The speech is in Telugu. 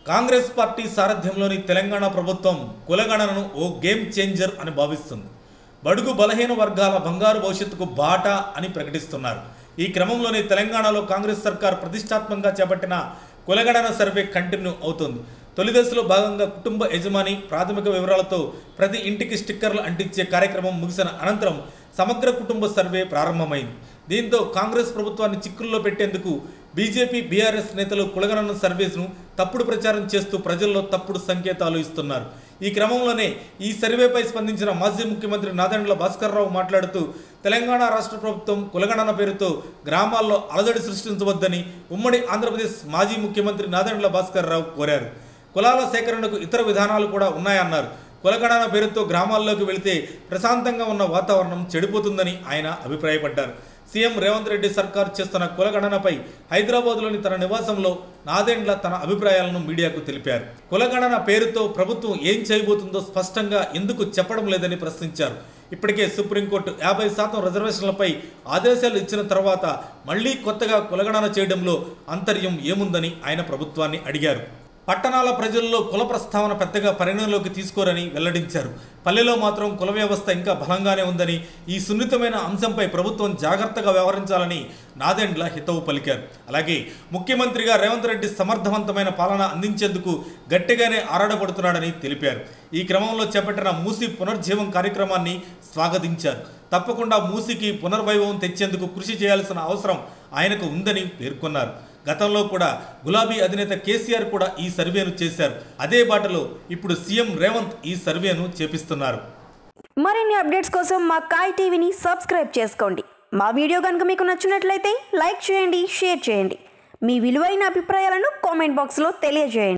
కాంగ్రెస్ పార్టీ సారథ్యంలోని తెలంగాణ ప్రభుత్వం కులగణనను ఓ గేమ్ చేంజర్ అని భావిస్తుంది. బడుగు బలహీన వర్గాల బంగారు భవిష్యత్తుకు బాట అని ప్రకటిస్తున్నారు. ఈ క్రమంలోనే తెలంగాణలో కాంగ్రెస్ సర్కార్ ప్రతిష్టాత్మకంగా చేపట్టిన కులగణన సర్వే కంటిన్యూ అవుతుంది. తొలి దశలో భాగంగా కుటుంబ యజమాని ప్రాథమిక వివరాలతో ప్రతి ఇంటికి స్టిక్కర్లు అంటించే కార్యక్రమం ముగిసిన అనంతరం సమగ్ర కుటుంబ సర్వే ప్రారంభమైంది. దీంతో కాంగ్రెస్ ప్రభుత్వాన్ని చిక్కుల్లో పెట్టేందుకు బీజేపీ బీఆర్ఎస్ నేతలు కులగణన సర్వేస్ను తప్పుడు ప్రచారం చేస్తూ ప్రజల్లో తప్పుడు సంకేతాలు ఇస్తున్నారు. ఈ క్రమంలోనే ఈ సర్వేపై స్పందించిన మాజీ ముఖ్యమంత్రి నాదెండ్ల భాస్కర్రావు మాట్లాడుతూ తెలంగాణ రాష్ట్ర ప్రభుత్వం కులగణన పేరుతో గ్రామాల్లో అలజడి సృష్టించవద్దని ఉమ్మడి ఆంధ్రప్రదేశ్ మాజీ ముఖ్యమంత్రి నాదెండ్ల భాస్కర్రావు కోరారు. కులాల సేకరణకు ఇతర విధానాలు కూడా ఉన్నాయన్నారు. కులగణన పేరుతో గ్రామాల్లోకి వెళితే ప్రశాంతంగా ఉన్న వాతావరణం చెడిపోతుందని ఆయన అభిప్రాయపడ్డారు. సీఎం రేవంత్ రెడ్డి సర్కార్ చేస్తున్న కులగణనపై హైదరాబాద్లోని తన నివాసంలో నాదెండ్ల తన అభిప్రాయాలను మీడియాకు తెలిపారు. కులగణన పేరుతో ప్రభుత్వం ఏం చేయబోతుందో స్పష్టంగా ఎందుకు చెప్పడం లేదని ప్రశ్నించారు. ఇప్పటికే సుప్రీంకోర్టు 50% రిజర్వేషన్లపై ఆదేశాలు ఇచ్చిన తర్వాత మళ్లీ కొత్తగా కులగణన చేయడంలో అంతర్యం ఏముందని ఆయన ప్రభుత్వాన్ని అడిగారు. పట్టణాల ప్రజల్లో కుల ప్రస్తావన పెద్దగా పరిగణలోకి తీసుకోరని వెల్లడించారు. పల్లెలో మాత్రం కుల వ్యవస్థ ఇంకా బలంగానే ఉందని, ఈ సున్నితమైన అంశంపై ప్రభుత్వం జాగ్రత్తగా వ్యవహరించాలని నాదెండ్ల హితవు పలికారు. అలాగే ముఖ్యమంత్రిగా రేవంత్ రెడ్డి సమర్థవంతమైన పాలన అందించేందుకు గట్టిగానే ఆరాటపడుతున్నాడని తెలిపారు. ఈ క్రమంలో చేపట్టిన మూసీ పునర్జీవం కార్యక్రమాన్ని స్వాగతించారు. తప్పకుండా మూసీకి పునర్వైభవం తెచ్చేందుకు కృషి చేయాల్సిన అవసరం ఆయనకు ఉందని పేర్కొన్నారు. గతంలో కూడా గులాబీ అధినేత కేసీఆర్ కూడా ఈ సర్వేను చేశారు. అదే బాటలో ఇప్పుడు సీఎం రేవంత్ ఈ సర్వేను చేపిస్తున్నారు. మరిన్ని అప్డేట్స్ కోసం మా కాయ్ టీవీని సబ్స్క్రైబ్ చేసుకోండి. మా వీడియో కనుక మీకు నచ్చినట్లయితే లైక్ చేయండి, షేర్ చేయండి. మీ విలువైన అభిప్రాయాలను కామెంట్ బాక్స్లో తెలియజేయండి.